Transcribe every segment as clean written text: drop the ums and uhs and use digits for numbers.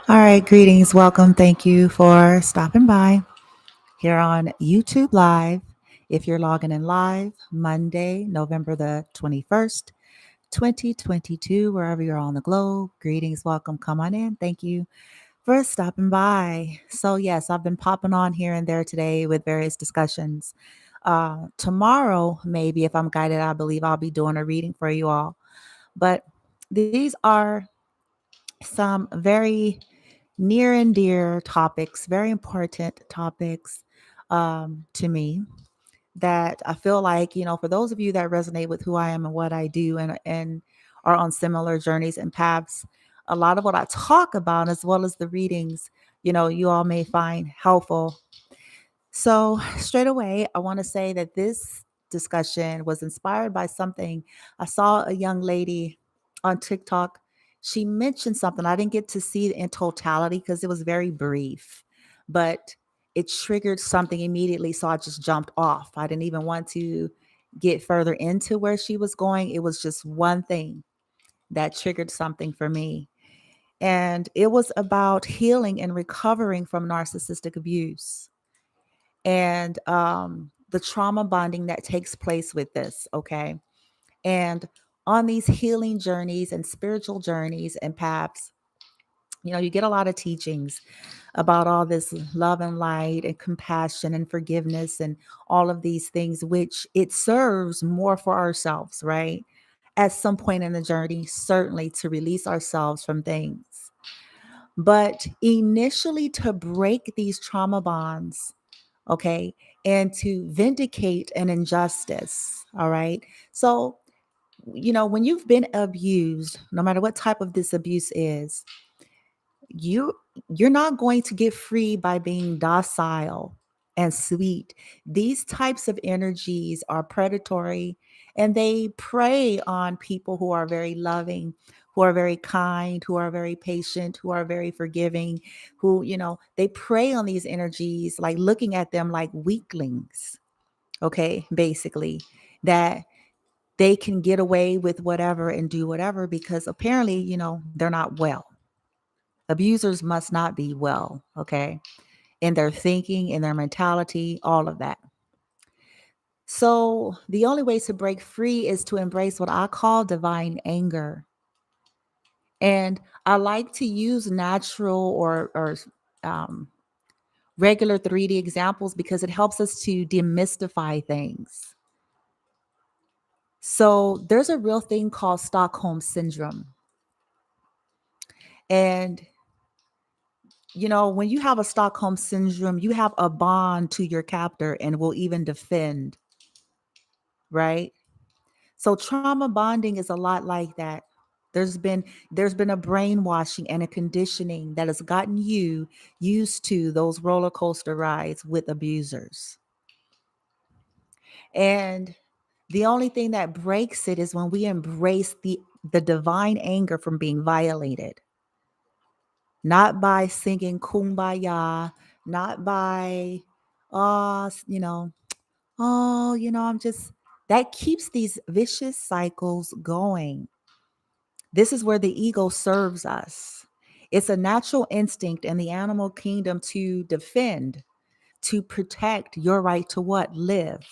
All right, greetings, welcome. Thank you for stopping by here on YouTube Live. If you're logging in live, Monday, November the 21st, 2022, wherever you're on the globe, greetings, welcome. Come on in. Thank you for stopping by. So, yes, I've been popping on here and there today with various discussions. Tomorrow, maybe if I'm guided, I believe I'll be doing a reading for you all. But these are some very near and dear topics, very important topics to me that I feel like, for those of you that resonate with who I am and what I do and are on similar journeys and paths, a lot of what I talk about, as well as the readings, you all may find helpful. So, straight away, I want to say that this discussion was inspired by something. I saw a young lady on TikTok. She mentioned something. I didn't get to see it in totality because it was very brief, but it triggered something immediately. So I just jumped off. I didn't even want to get further into where she was going. It was just one thing that triggered something for me. And it was about healing and recovering from narcissistic abuse and the trauma bonding that takes place with this. Okay. And on these healing journeys and spiritual journeys and paths, you get a lot of teachings about all this love and light and compassion and forgiveness and all of these things, which it serves more for ourselves, right? At some point in the journey, certainly to release ourselves from things. But initially, to break these trauma bonds, okay, and to vindicate an injustice, all right? So, when you've been abused, no matter what type of this abuse is, you you're not going to get free by being docile and sweet. These types of energies are predatory and they prey on people who are very loving, who are very kind, who are very patient, who are very forgiving, who, they prey on these energies like looking at them like weaklings, okay? Basically, that they can get away with whatever and do whatever because apparently, they're not well. Abusers must not be well, okay? In their thinking, in their mentality, all of that. So, the only way to break free is to embrace what I call divine anger. And I like to use natural or um, regular 3D examples because it helps us to demystify things. So, there's a real thing called Stockholm syndrome. And when you have a Stockholm syndrome, you have a bond to your captor and will even defend, right? So trauma bonding is a lot like that. There's been there's been a brainwashing and a conditioning that has gotten you used to those roller coaster rides with abusers. And the only thing that breaks it is when we embrace the divine anger from being violated. Not by singing kumbaya, not by oh, I'm just that keeps these vicious cycles going. This is where the ego serves us. It's a natural instinct in the animal kingdom to defend, to protect your right to what? Live.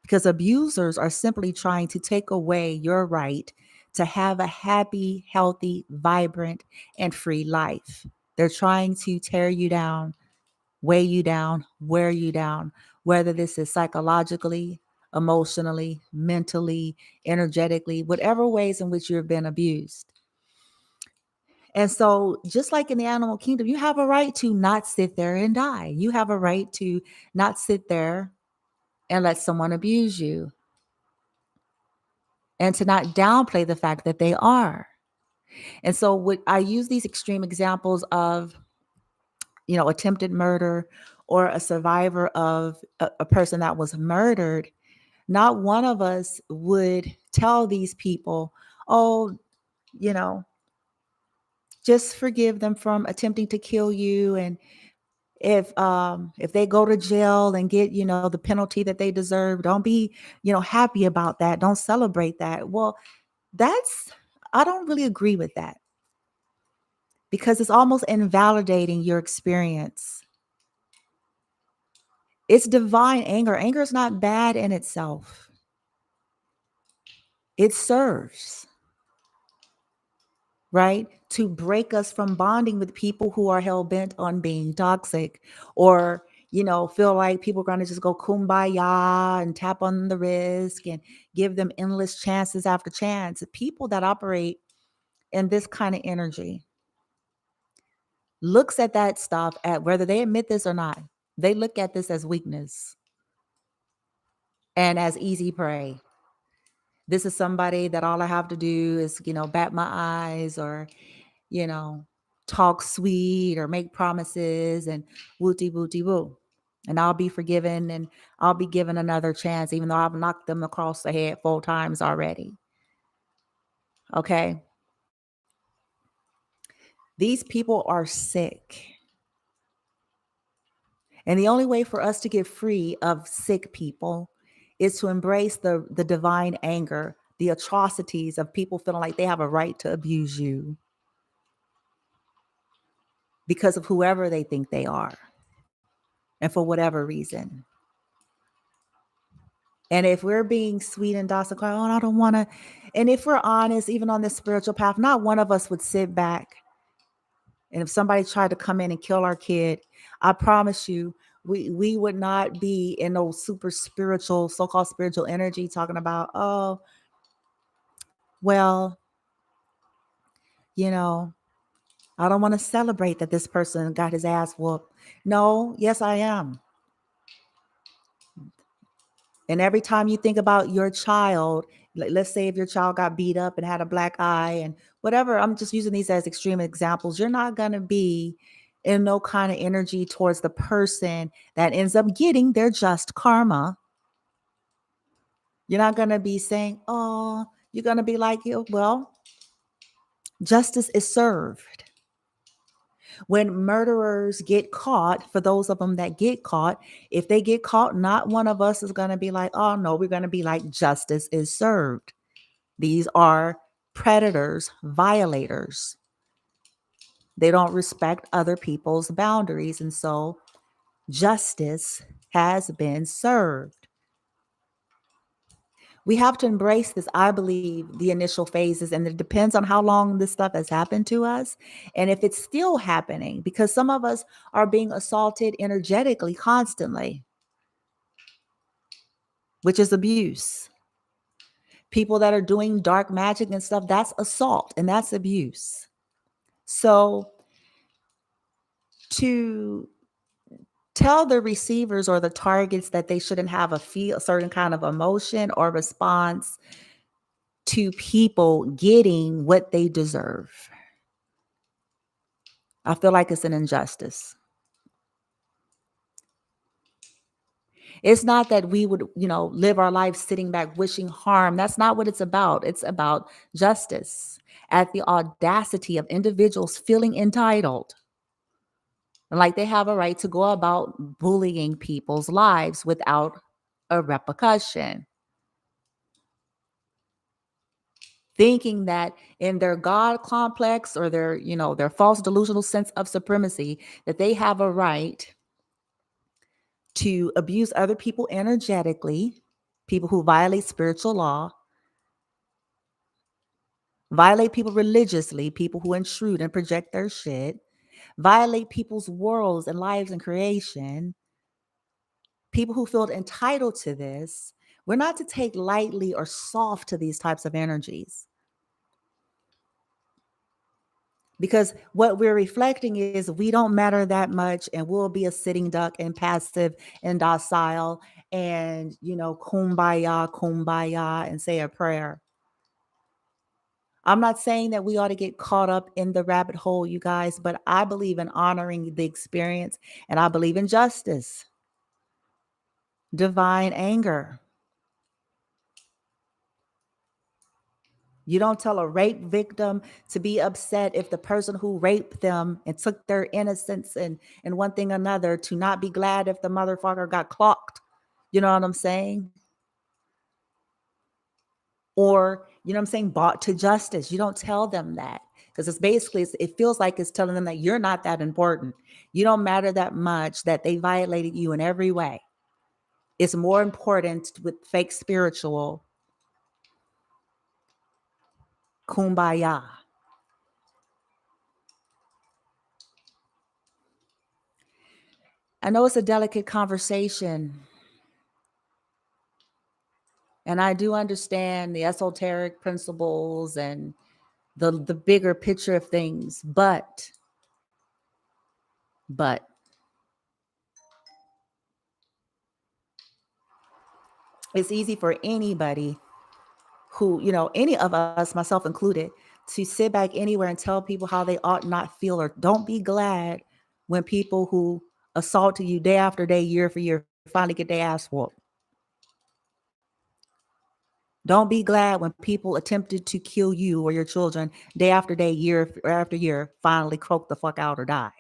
Because abusers are simply trying to take away your right to have a happy, healthy, vibrant, and free life. They're trying to tear you down, weigh you down, wear you down, whether this is psychologically, emotionally, mentally, energetically, whatever ways in which you've been abused. And so, just like in the animal kingdom, you have a right to not sit there and die. You have a right to not sit there and let someone abuse you and to not downplay the fact that they are. And so, what I use these extreme examples of, attempted murder or a survivor of a person that was murdered. Not one of us would tell these people, oh, you know, just forgive them from attempting to kill you, and if they go to jail and get the penalty that they deserve, don't be happy about that, don't celebrate that. Well, that's I don't really agree with that. because it's almost invalidating your experience. It's divine anger. Anger is not bad in itself. It serves, right, to break us from bonding with people who are hell bent on being toxic, or feel like people are going to just go kumbaya and tap on the wrist and give them endless chances after chance. People that operate in this kind of energy looks at that stuff, at whether they admit this or not, they look at this as weakness and as easy prey. This is somebody that all I have to do is, bat my eyes, or, you know, talk sweet, or make promises, and wooty wooty woo. And I'll be forgiven, and I'll be given another chance, even though I've knocked them across the head 4 times already. Okay. These people are sick. And the only way for us to get free of sick people is to embrace the divine anger, the atrocities of people feeling like they have a right to abuse you because of whoever they think they are, and for whatever reason. And if we're being sweet and docile, oh, I don't want to. And if we're honest, even on this spiritual path, not one of us would sit back. And if somebody tried to come in and kill our kid, I promise you, we would not be in no super spiritual, so-called spiritual energy talking about, oh, well, you know, I don't want to celebrate that this person got his ass whooped. No, yes, I am. And every time you think about your child, let's say if your child got beat up and had a black eye and whatever, I'm just using these as extreme examples. You're not going to be in no kind of energy towards the person that ends up getting their just karma. You're not going to be saying, oh, you're going to be like, well, justice is served. When murderers get caught, for those of them that get caught, if they get caught, not one of us is going to be like, oh, no, we're going to be like, justice is served. These are predators, violators. They don't respect other people's boundaries. And so justice has been served. We have to embrace this, I believe, the initial phases, and it depends on how long this stuff has happened to us. And if it's still happening, because some of us are being assaulted energetically constantly, which is abuse. People that are doing dark magic and stuff, that's assault and that's abuse. So to tell the receivers or the targets that they shouldn't have a certain kind of emotion or response to people getting what they deserve, I feel like it's an injustice. It's not that we would, live our life sitting back wishing harm. That's not what it's about. It's about justice. At the audacity of individuals feeling entitled, like they have a right to go about bullying people's lives without a repercussion. Thinking that in their God complex, or their false delusional sense of supremacy, that they have a right to abuse other people energetically, people who violate spiritual law, violate people religiously, people who intrude and project their shit, violate people's worlds and lives and creation, people who feel entitled to this. We're not to take lightly or soft to these types of energies. Because what we're reflecting is we don't matter that much, and we'll be a sitting duck and passive and docile and, kumbaya, kumbaya, and say a prayer. I'm not saying that we ought to get caught up in the rabbit hole, you guys, but I believe in honoring the experience, and I believe in justice, divine anger. You don't tell a rape victim to be upset if the person who raped them and took their innocence and one thing or another, to not be glad if the motherfucker got clocked. You know what I'm saying? Or, brought to justice. You don't tell them that. Because it's basically, it feels like it's telling them that you're not that important. You don't matter that much, that they violated you in every way. It's more important with fake spiritual kumbaya. I know it's a delicate conversation, and I do understand the esoteric principles and the bigger picture of things, but it's easy for anybody who, any of us, myself included, to sit back anywhere and tell people how they ought not feel, or don't be glad when people who assaulted you day after day, year for year, finally get their ass whooped. Don't be glad when people attempted to kill you or your children day after day, year after year, finally croak the fuck out or die.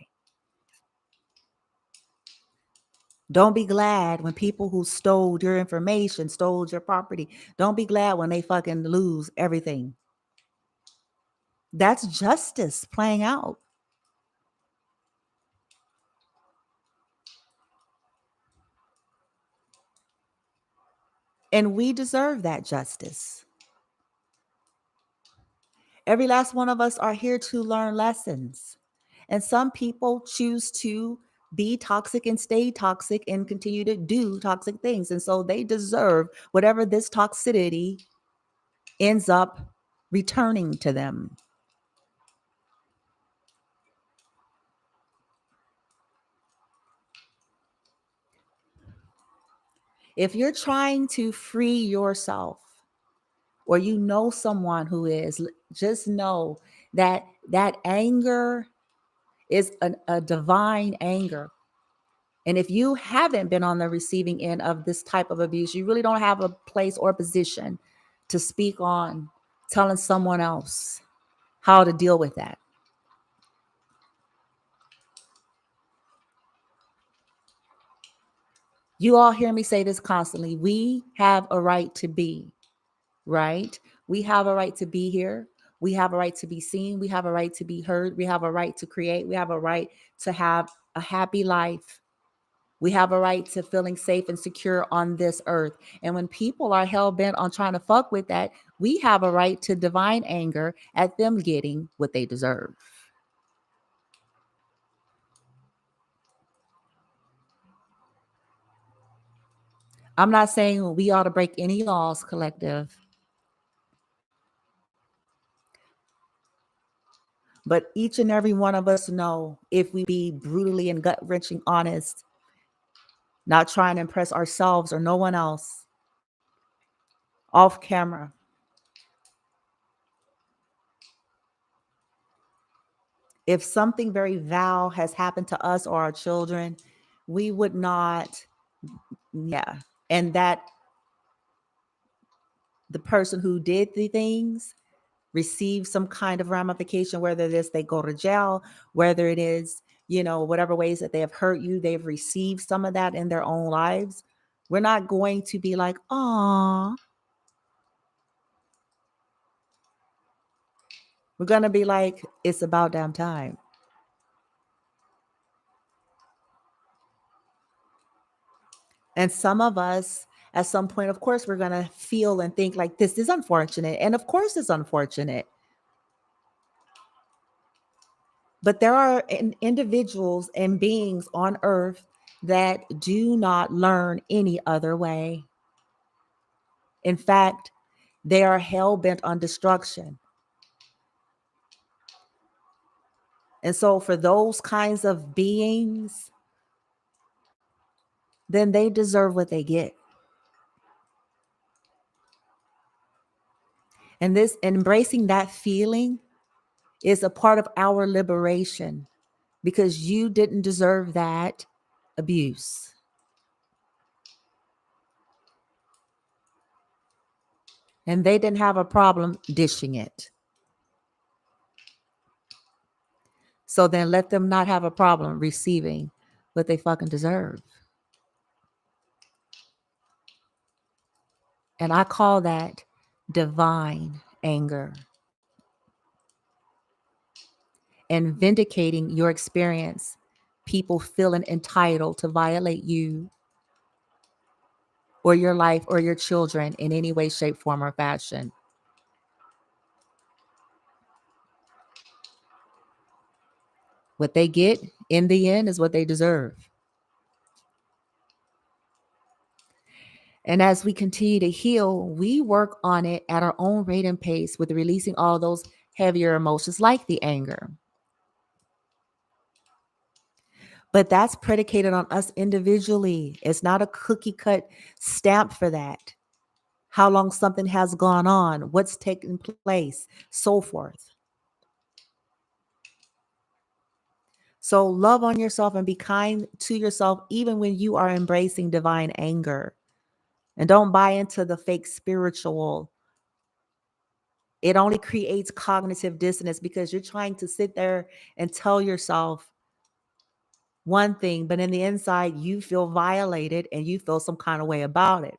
Don't be glad when people who stole your information, stole your property. Don't be glad when they fucking lose everything. That's justice playing out. And we deserve that justice. Every last one of us are here to learn lessons. And some people choose to be toxic and stay toxic and continue to do toxic things. And so they deserve whatever this toxicity ends up returning to them. If you're trying to free yourself, or you know someone who is, just know that that anger is a divine anger. And if you haven't been on the receiving end of this type of abuse, you really don't have a place or position to speak on telling someone else how to deal with that. You all hear me say this constantly. We have a right to be, right? We have a right to be here. We have a right to be seen. We have a right to be heard. We have a right to create. We have a right to have a happy life. We have a right to feeling safe and secure on this earth. And when people are hell bent on trying to fuck with that, we have a right to divine anger at them getting what they deserve. I'm not saying we ought to break any laws, collective, but each and every one of us know, if we be brutally and gut wrenching honest, not trying to impress ourselves or no one else, off camera, if something very foul has happened to us or our children, we would not, yeah. And that the person who did the things receive some kind of ramification, whether it is they go to jail, whether it is, whatever ways that they have hurt you, they've received some of that in their own lives. We're not going to be like, "Aw." We're going to be like, it's about damn time. And some of us, at some point, of course, we're going to feel and think like, this is unfortunate. And of course, it's unfortunate. But there are individuals and beings on earth that do not learn any other way. In fact, they are hell bent on destruction. And so for those kinds of beings, then they deserve what they get. And this embracing that feeling is a part of our liberation, because you didn't deserve that abuse. And they didn't have a problem dishing it. So then let them not have a problem receiving what they fucking deserve. And I call that divine anger. and vindicating your experience, people feeling entitled to violate you or your life or your children in any way, shape, form, or fashion. What they get in the end is what they deserve. And as we continue to heal, we work on it at our own rate and pace with releasing all those heavier emotions like the anger. But that's predicated on us individually. It's not a cookie cut stamp for that. How long something has gone on, what's taken place, so forth. So love on yourself and be kind to yourself even when you are embracing divine anger. And don't buy into the fake spiritual. It only creates cognitive dissonance because you're trying to sit there and tell yourself one thing, but in the inside, you feel violated and you feel some kind of way about it.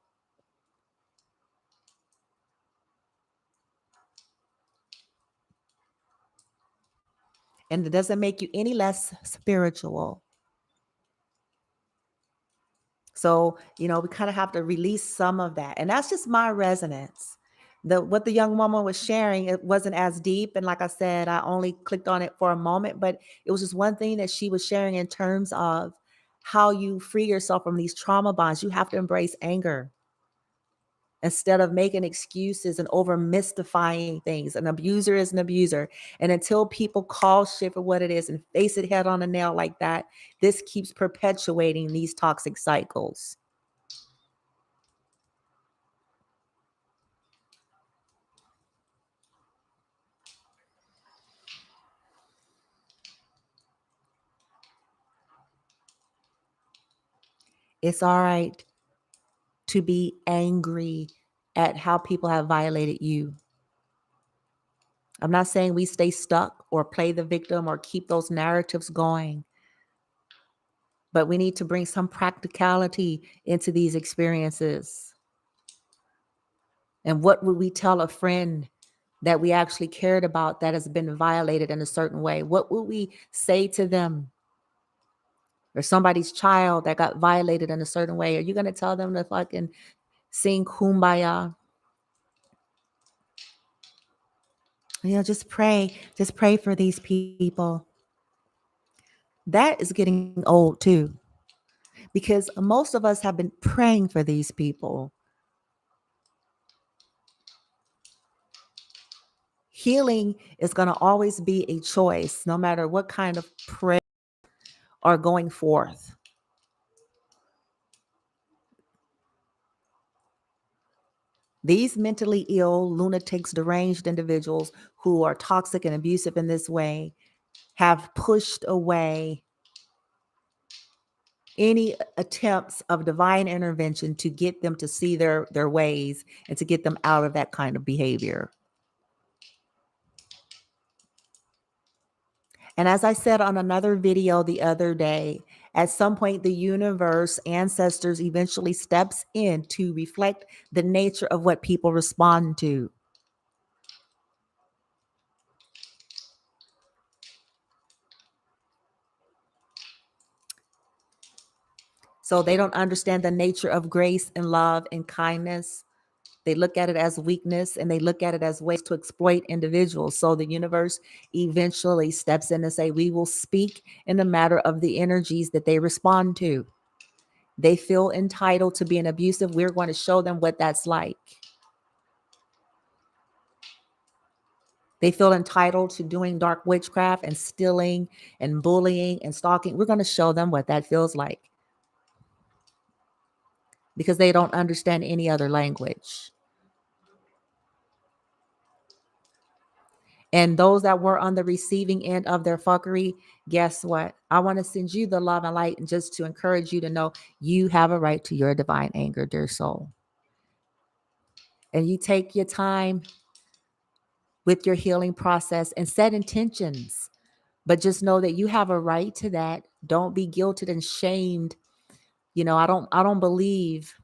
And it doesn't make you any less spiritual. So, we kind of have to release some of that. And that's just my resonance. What the young woman was sharing, it wasn't as deep. And like I said, I only clicked on it for a moment, but it was just one thing that she was sharing in terms of how you free yourself from these trauma bonds. You have to embrace anger instead of making excuses and over mystifying things. An abuser is an abuser. And until people call shit for what it is and face it head on a nail like that, this keeps perpetuating these toxic cycles. It's all right to be angry at how people have violated you. I'm not saying we stay stuck or play the victim or keep those narratives going, but we need to bring some practicality into these experiences. And what would we tell a friend that we actually cared about that has been violated in a certain way? What would we say to them? Or somebody's child that got violated in a certain way? Are you going to tell them to fucking sing Kumbaya? Just pray. Just pray for these people. That is getting old too, because most of us have been praying for these people. Healing is going to always be a choice, no matter what kind of prayer are going forth. These mentally ill, lunatics, deranged individuals who are toxic and abusive in this way have pushed away any attempts of divine intervention to get them to see their ways and to get them out of that kind of behavior. And as I said on another video the other day, at some point, the universe, ancestors eventually steps in to reflect the nature of what people respond to. So they don't understand the nature of grace and love and kindness. They look at it as weakness and they look at it as ways to exploit individuals. So the universe eventually steps in and say, we will speak in the matter of the energies that they respond to. They feel entitled to being abusive. We're going to show them what that's like. They feel entitled to doing dark witchcraft and stealing and bullying and stalking. We're going to show them what that feels like because they don't understand any other language. And those that were on the receiving end of their fuckery, guess what? I want to send you the love and light and just to encourage you to know you have a right to your divine anger, dear soul. And you take your time with your healing process and set intentions. But just know that you have a right to that. Don't be guilted and shamed. I don't believe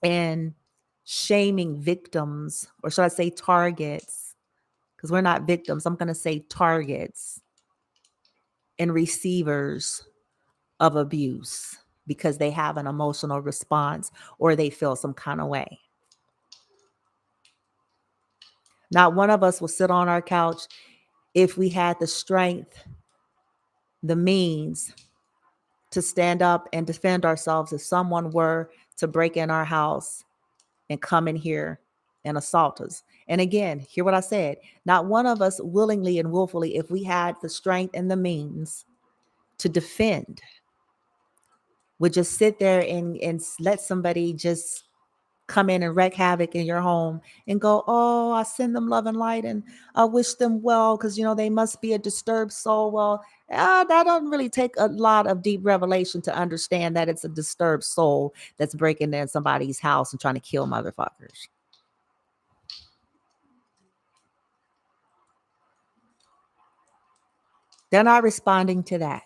in shaming victims, or should I say targets? Because we're not victims. I'm going to say targets. and receivers of abuse because they have an emotional response or they feel some kind of way. Not one of us will sit on our couch if we had the strength, the means to stand up and defend ourselves if someone were to break in our house and come in here and assault us. And again, hear what I said. Not one of us willingly and willfully, if we had the strength and the means to defend, would just sit there and let somebody just come in and wreak havoc in your home and go, oh, I send them love and light and I wish them well because, they must be a disturbed soul. Well, that doesn't really take a lot of deep revelation to understand that it's a disturbed soul that's breaking in somebody's house and trying to kill motherfuckers. They're not responding to that.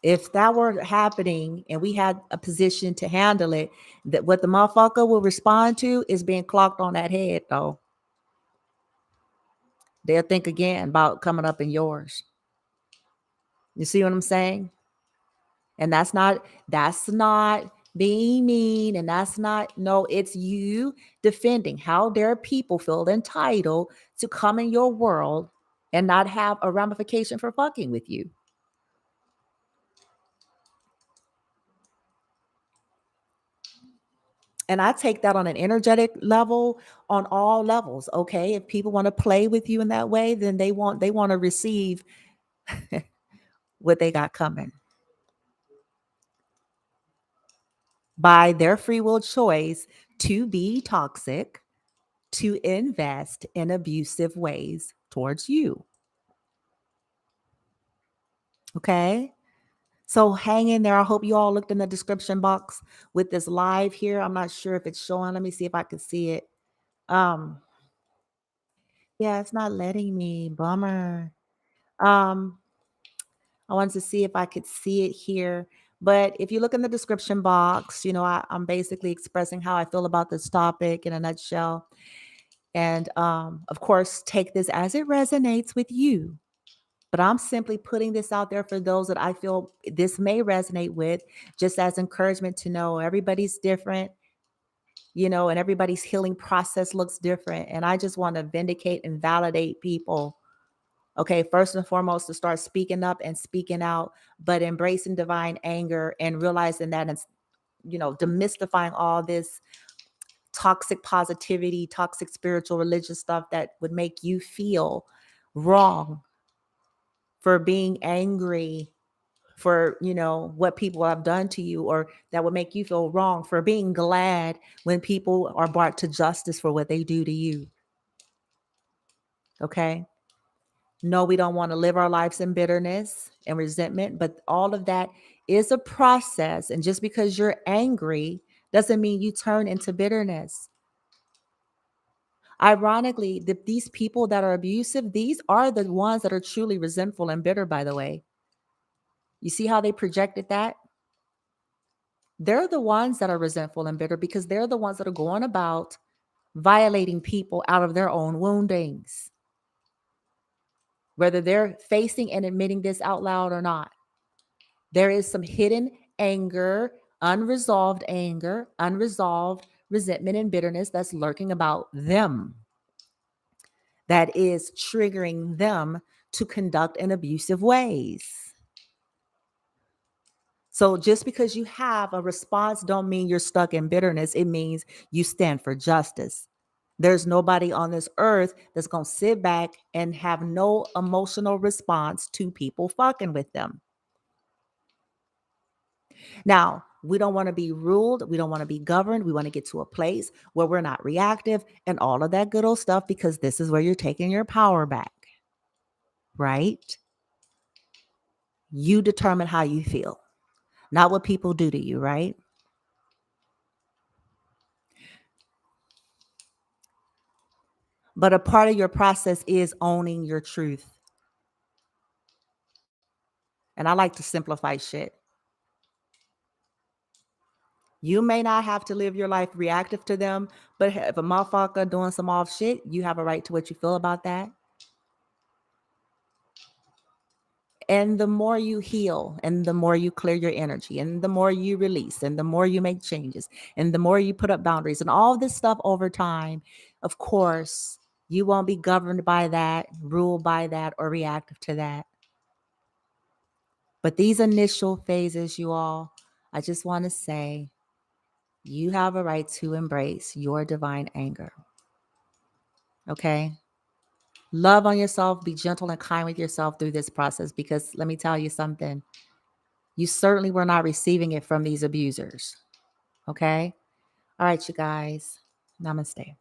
If that were happening and we had a position to handle it, that what the motherfucker will respond to is being clocked on that head, though. They'll think again about coming up in yours. You see what I'm saying? And that's not being mean. And that's not, no, it's you defending how dare people feel entitled to come in your world and not have a ramification for fucking with you. And I take that on an energetic level, on all levels. Okay. If people want to play with you in that way, then they want to receive what they got coming by their free will choice to be toxic, to invest in abusive ways towards you. Okay. So hang in there. I hope you all looked in the description box with this live here. I'm not sure if it's showing. Let me see if I can see it. Yeah, it's not letting me. Bummer. Um, I wanted to see if I could see it here. But if you look in the description box, I'm basically expressing how I feel about this topic in a nutshell. And of course, take this as it resonates with you. But I'm simply putting this out there for those that I feel this may resonate with, just as encouragement to know everybody's different, and everybody's healing process looks different. And I just want to vindicate and validate people. Okay, first and foremost, to start speaking up and speaking out, but embracing divine anger and realizing that it's, demystifying all this toxic positivity, toxic spiritual religious stuff that would make you feel wrong for being angry for, what people have done to you, or that would make you feel wrong for being glad when people are brought to justice for what they do to you. Okay. No, we don't want to live our lives in bitterness and resentment, but all of that is a process. And just because you're angry doesn't mean you turn into bitterness. Ironically, these people that are abusive, these are the ones that are truly resentful and bitter, by the way. You see how they projected that? They're the ones that are resentful and bitter because they're the ones that are going about violating people out of their own woundings, whether they're facing and admitting this out loud or not. There is some hidden anger, unresolved resentment and bitterness that's lurking about them, that is triggering them to conduct in abusive ways. So just because you have a response don't mean you're stuck in bitterness. It means you stand for justice. There's nobody on this earth that's going to sit back and have no emotional response to people fucking with them. Now, we don't want to be ruled. We don't want to be governed. We want to get to a place where we're not reactive and all of that good old stuff, because this is where you're taking your power back, right? You determine how you feel, not what people do to you, right? But a part of your process is owning your truth. And I like to simplify shit. You may not have to live your life reactive to them, but if a motherfucker doing some off shit, you have a right to what you feel about that. And the more you heal, and the more you clear your energy, and the more you release, and the more you make changes, and the more you put up boundaries, and all this stuff over time, of course, you won't be governed by that, ruled by that, or reactive to that. But these initial phases, you all, I just want to say, you have a right to embrace your divine anger. Okay? Love on yourself, be gentle and kind with yourself through this process, because let me tell you something. You certainly were not receiving it from these abusers. Okay? All right, you guys. Namaste.